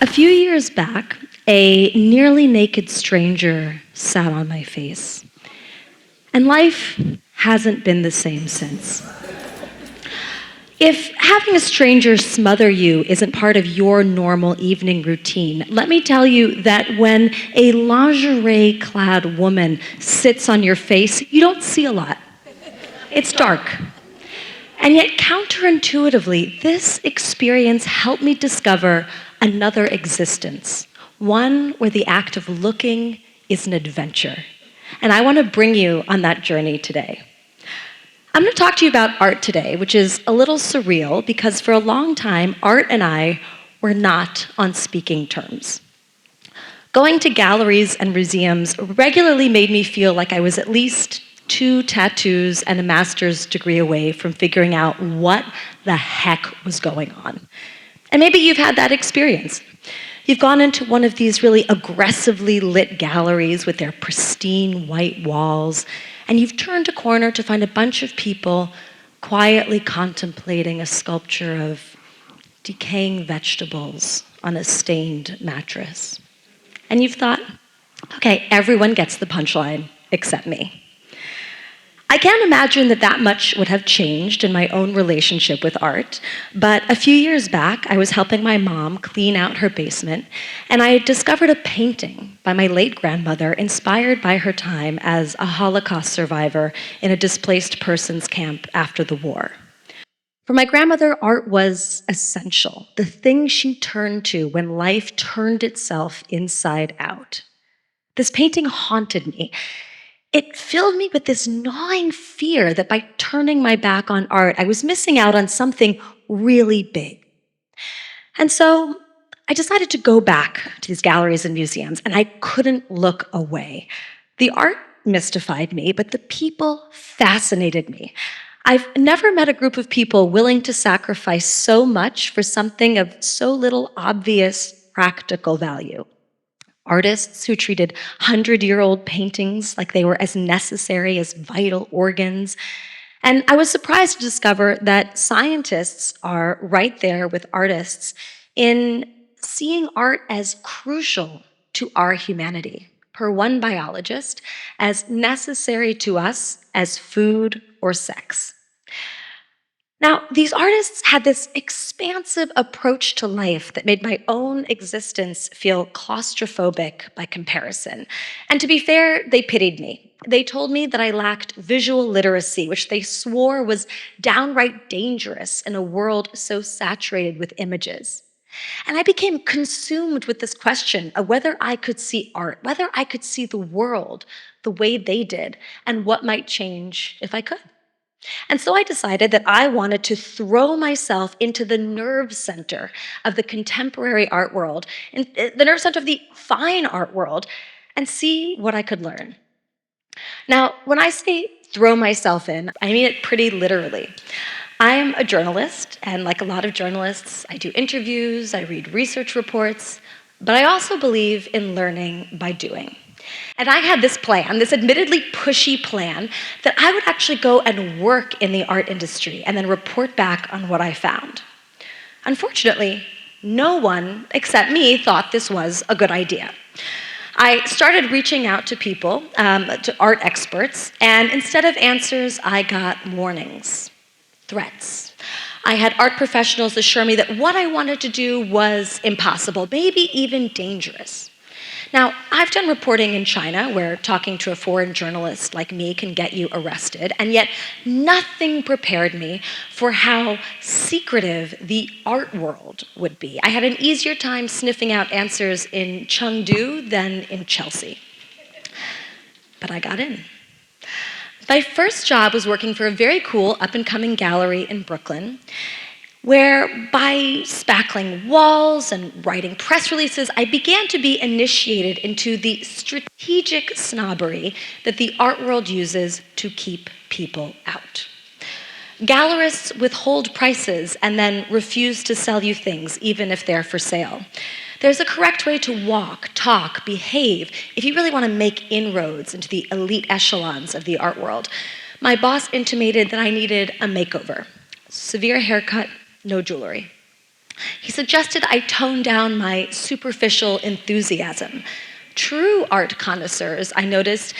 A few years back, a nearly naked stranger sat on my face, and life hasn't been the same since. If having a stranger smother you isn't part of your normal evening routine, let me tell you that when a lingerie-clad woman sits on your face, you don't see a lot. It's dark. And yet, counterintuitively, this experience helped me discover another existence, one where the act of looking is an adventure. And I want to bring you on that journey today. I'm going to talk to you about art today, which is a little surreal because for a long time, art and I were not on speaking terms. Going to galleries and museums regularly made me feel like I was at least 2 tattoos and a master's degree away from figuring out what the heck was going on. And maybe you've had that experience. You've gone into one of these really aggressively lit galleries with their pristine white walls, and you've turned a corner to find a bunch of people quietly contemplating a sculpture of decaying vegetables on a stained mattress. And you've thought, okay, everyone gets the punchline except me. I can't imagine that much would have changed in my own relationship with art, but a few years back, I was helping my mom clean out her basement, and I had discovered a painting by my late grandmother inspired by her time as a Holocaust survivor in a displaced persons camp after the war. For my grandmother, art was essential, the thing she turned to when life turned itself inside out. This painting haunted me. It filled me with this gnawing fear that by turning my back on art, I was missing out on something really big. And so I decided to go back to these galleries and museums, and I couldn't look away. The art mystified me, but the people fascinated me. I've never met a group of people willing to sacrifice so much for something of so little obvious practical value. Artists who treated 100-year-old paintings like they were as necessary as vital organs. And I was surprised to discover that scientists are right there with artists in seeing art as crucial to our humanity, per one biologist, as necessary to us as food or sex. Now, these artists had this expansive approach to life that made my own existence feel claustrophobic by comparison. And to be fair, they pitied me. They told me that I lacked visual literacy, which they swore was downright dangerous in a world so saturated with images. And I became consumed with this question of whether I could see art, whether I could see the world the way they did, and what might change if I could. And so I decided that I wanted to throw myself into the nerve center of the contemporary art world, and the nerve center of the fine art world, and see what I could learn. Now, when I say throw myself in, I mean it pretty literally. I'm a journalist, and like a lot of journalists, I do interviews, I read research reports, but I also believe in learning by doing. And I had this plan, this admittedly pushy plan, that I would actually go and work in the art industry and then report back on what I found. Unfortunately, no one except me thought this was a good idea. I started reaching out to people, to art experts, and instead of answers, I got warnings, threats. I had art professionals assure me that what I wanted to do was impossible, maybe even dangerous. Now, I've done reporting in China where talking to a foreign journalist like me can get you arrested, and yet nothing prepared me for how secretive the art world would be. I had an easier time sniffing out answers in Chengdu than in Chelsea. But I got in. My first job was working for a very cool up-and-coming gallery in Brooklyn, where by spackling walls and writing press releases, I began to be initiated into the strategic snobbery that the art world uses to keep people out. Gallerists withhold prices and then refuse to sell you things, even if they're for sale. There's a correct way to walk, talk, behave, if you really want to make inroads into the elite echelons of the art world. My boss intimated that I needed a makeover. Severe haircut, no jewelry. He suggested I tone down my superficial enthusiasm. True art connoisseurs, I noticed,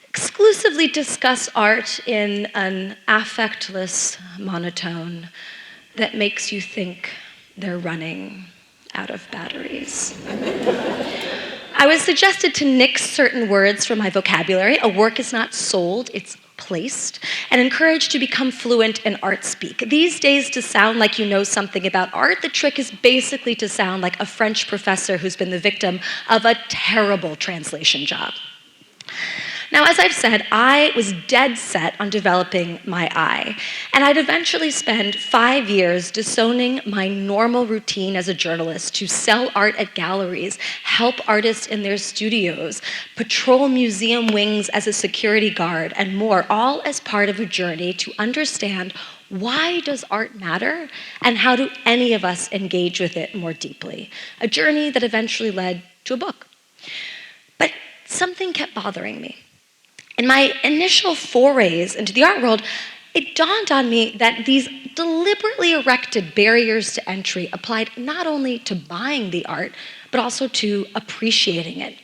exclusively discuss art in an affectless monotone that makes you think they're running out of batteries. I was suggested to nix certain words from my vocabulary. A work is not sold, it's placed, and encouraged to become fluent in art speak. These days, to sound like you know something about art, the trick is basically to sound like a French professor who's been the victim of a terrible translation job. Now, as I've said, I was dead set on developing my eye, and I'd eventually spend 5 years disowning my normal routine as a journalist to sell art at galleries, help artists in their studios, patrol museum wings as a security guard, and more, all as part of a journey to understand why does art matter and how do any of us engage with it more deeply? A journey that eventually led to a book. But something kept bothering me. In my initial forays into the art world, it dawned on me that these deliberately erected barriers to entry applied not only to buying the art, but also to appreciating it.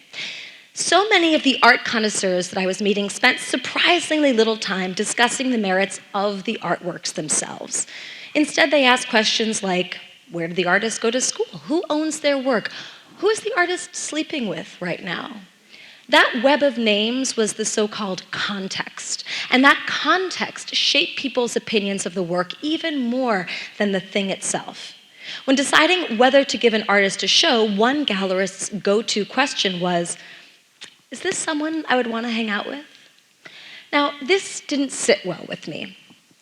So many of the art connoisseurs that I was meeting spent surprisingly little time discussing the merits of the artworks themselves. Instead, they asked questions like, where did the artist go to school? Who owns their work? Who is the artist sleeping with right now? That web of names was the so-called context, and that context shaped people's opinions of the work even more than the thing itself. When deciding whether to give an artist a show, one gallerist's go-to question was, is this someone I would want to hang out with? Now, this didn't sit well with me.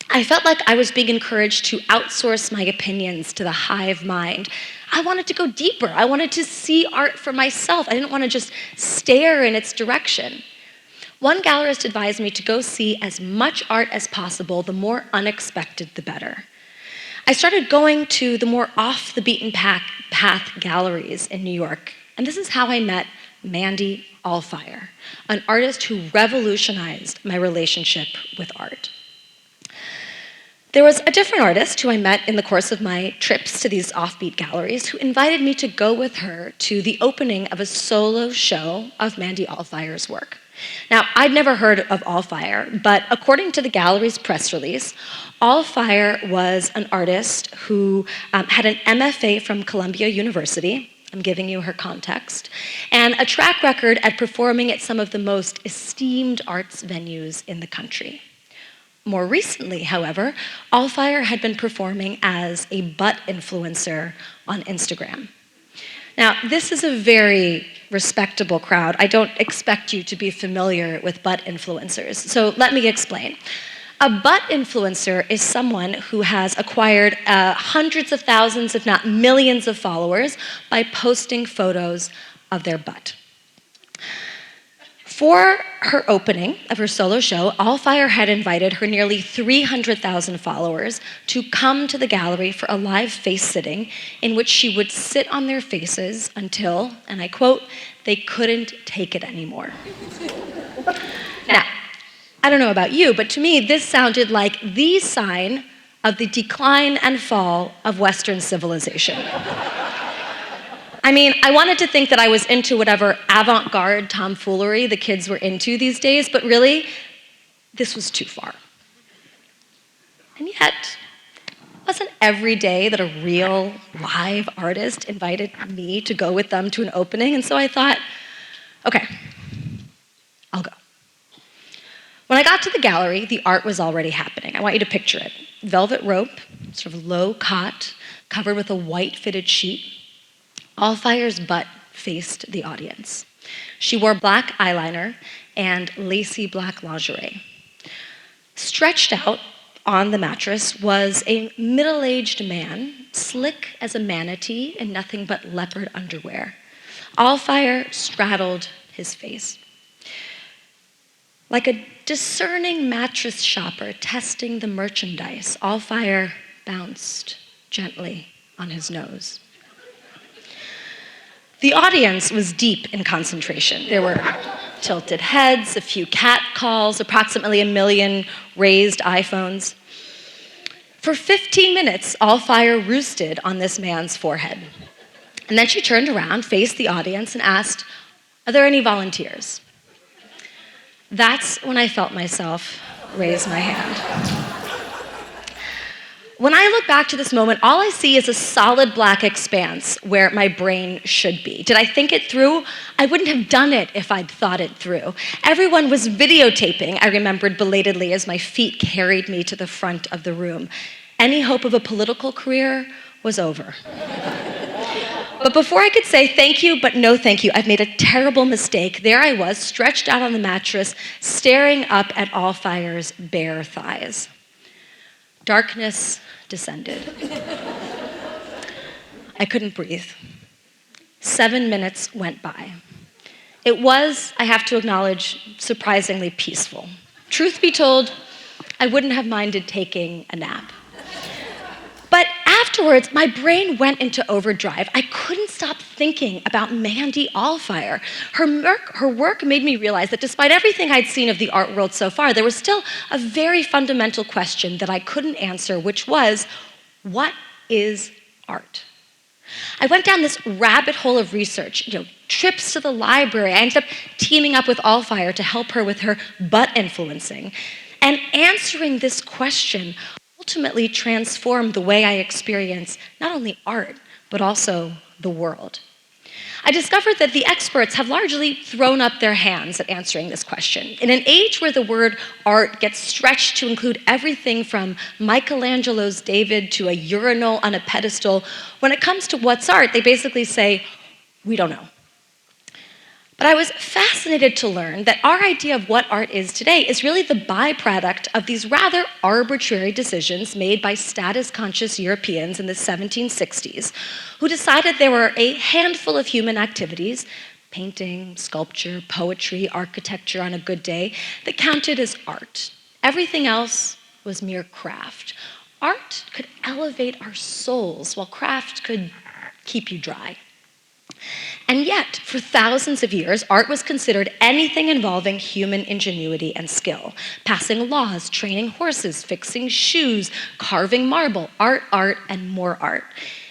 I felt like I was being encouraged to outsource my opinions to the hive mind. I wanted to go deeper. I wanted to see art for myself. I didn't want to just stare in its direction. One gallerist advised me to go see as much art as possible, the more unexpected, the better. I started going to the more off-the-beaten-path galleries in New York, and this is how I met Mandy Alfire, an artist who revolutionized my relationship with art. There was a different artist who I met in the course of my trips to these offbeat galleries who invited me to go with her to the opening of a solo show of Mandy Alfire's work. Now, I'd never heard of Alfire, but according to the gallery's press release, Alfire was an artist who had an MFA from Columbia University, I'm giving you her context, and a track record at performing at some of the most esteemed arts venues in the country. More recently, however, Alfire had been performing as a butt influencer on Instagram. Now, this is a very respectable crowd. I don't expect you to be familiar with butt influencers, so let me explain. A butt influencer is someone who has acquired hundreds of thousands, if not millions of followers by posting photos of their butt. For her opening of her solo show, Alfire had invited her nearly 300,000 followers to come to the gallery for a live face sitting in which she would sit on their faces until, and I quote, they couldn't take it anymore. Now, I don't know about you, but to me, this sounded like the sign of the decline and fall of Western civilization. I mean, I wanted to think that I was into whatever avant-garde tomfoolery the kids were into these days, but really, this was too far. And yet, it wasn't every day that a real live artist invited me to go with them to an opening, and so I thought, okay, I'll go. When I got to the gallery, the art was already happening. I want you to picture it. Velvet rope, sort of low cot, covered with a white fitted sheet. Alfire's butt faced the audience. She wore black eyeliner and lacy black lingerie. Stretched out on the mattress was a middle-aged man, slick as a manatee in nothing but leopard underwear. Alfire straddled his face. Like a discerning mattress shopper testing the merchandise, Alfire bounced gently on his nose. The audience was deep in concentration. There were tilted heads, a few cat calls, approximately 1 million raised iPhones. For 15 minutes, Allfire roosted on this man's forehead. And then she turned around, faced the audience, and asked, "Are there any volunteers?" That's when I felt myself raise my hand. When I look back to this moment, all I see is a solid black expanse where my brain should be. Did I think it through? I wouldn't have done it if I'd thought it through. Everyone was videotaping, I remembered belatedly as my feet carried me to the front of the room. Any hope of a political career was over. But before I could say thank you, but no thank you, I've made a terrible mistake. There I was, stretched out on the mattress, staring up at Allfire's bare thighs. Darkness descended. I couldn't breathe. 7 minutes went by. It was, I have to acknowledge, surprisingly peaceful. Truth be told, I wouldn't have minded taking a nap. But afterwards, my brain went into overdrive. I couldn't stop thinking about Mandy Allfire. Her work made me realize that despite everything I'd seen of the art world so far, there was still a very fundamental question that I couldn't answer, which was, what is art? I went down this rabbit hole of research, trips to the library. I ended up teaming up with Allfire to help her with her butt influencing. And answering this question ultimately transformed the way I experience not only art, but also the world. I discovered that the experts have largely thrown up their hands at answering this question. In an age where the word art gets stretched to include everything from Michelangelo's David to a urinal on a pedestal, when it comes to what's art, they basically say, we don't know. But I was fascinated to learn that our idea of what art is today is really the byproduct of these rather arbitrary decisions made by status-conscious Europeans in the 1760s, who decided there were a handful of human activities, painting, sculpture, poetry, architecture on a good day, that counted as art. Everything else was mere craft. Art could elevate our souls, while craft could keep you dry. And yet, for thousands of years, art was considered anything involving human ingenuity and skill. Passing laws, training horses, fixing shoes, carving marble, art, and more art.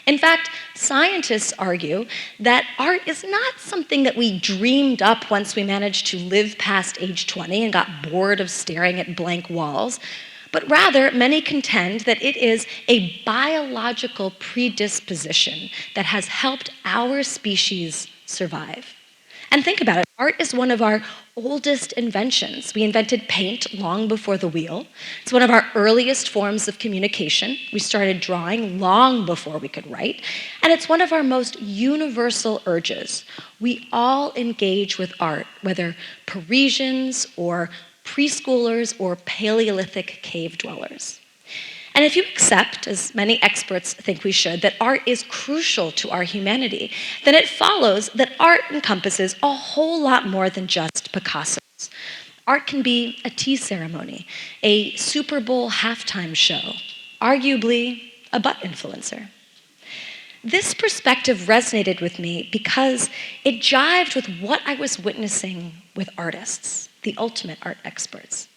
In fact, scientists argue that art is not something that we dreamed up once we managed to live past age 20 and got bored of staring at blank walls. But rather, many contend that it is a biological predisposition that has helped our species survive. And think about it, art is one of our oldest inventions. We invented paint long before the wheel. It's one of our earliest forms of communication. We started drawing long before we could write. And it's one of our most universal urges. We all engage with art, whether Parisians or preschoolers or Paleolithic cave dwellers. And if you accept, as many experts think we should, that art is crucial to our humanity, then it follows that art encompasses a whole lot more than just Picasso's. Art can be a tea ceremony, a Super Bowl halftime show, arguably a butt influencer. This perspective resonated with me because it jived with what I was witnessing with artists, the ultimate art experts.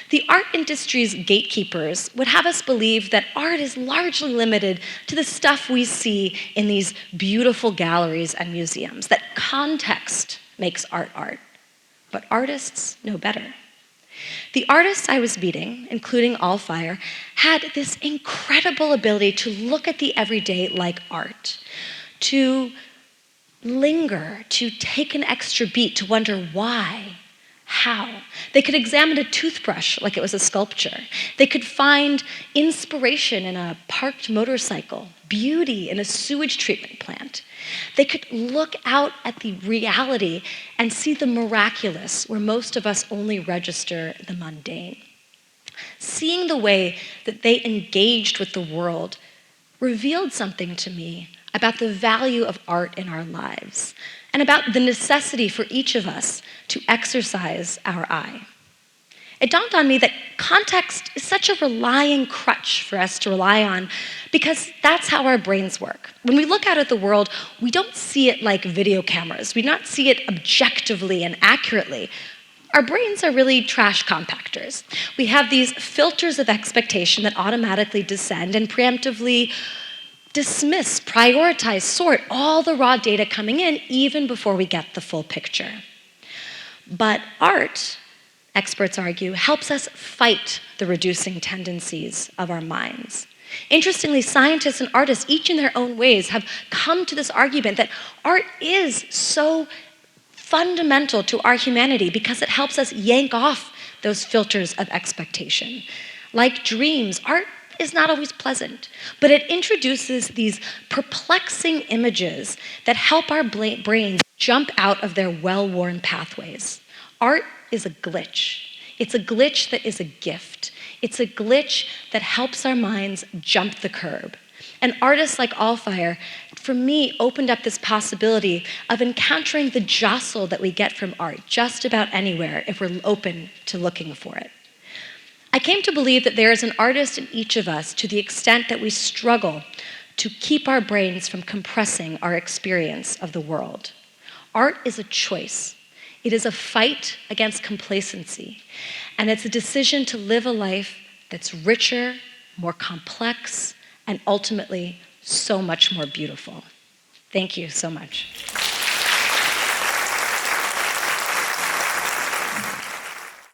The art industry's gatekeepers would have us believe that art is largely limited to the stuff we see in these beautiful galleries and museums, that context makes art art. But artists know better. The artists I was meeting, including Allfire, had this incredible ability to look at the everyday like art, to linger, to take an extra beat, to wonder why. How? They could examine a toothbrush like it was a sculpture. They could find inspiration in a parked motorcycle, beauty in a sewage treatment plant. They could look out at the reality and see the miraculous where most of us only register the mundane. Seeing the way that they engaged with the world revealed something to me about the value of art in our lives and about the necessity for each of us to exercise our eye. It dawned on me that context is such a relying crutch for us to rely on because that's how our brains work. When we look out at the world, we don't see it like video cameras. We don't see it objectively and accurately. Our brains are really trash compactors. We have these filters of expectation that automatically descend and preemptively dismiss, prioritize, sort all the raw data coming in even before we get the full picture. But art, experts argue, helps us fight the reducing tendencies of our minds. Interestingly, scientists and artists, each in their own ways, have come to this argument that art is so fundamental to our humanity because it helps us yank off those filters of expectation. Like dreams, art is not always pleasant, but it introduces these perplexing images that help our brains jump out of their well-worn pathways. Art is a glitch. It's a glitch that is a gift. It's a glitch that helps our minds jump the curb. And artists like Allfire, for me, opened up this possibility of encountering the jostle that we get from art just about anywhere if we're open to looking for it. I came to believe that there is an artist in each of us to the extent that we struggle to keep our brains from compressing our experience of the world. Art is a choice. It is a fight against complacency, and it's a decision to live a life that's richer, more complex, and ultimately so much more beautiful. Thank you so much.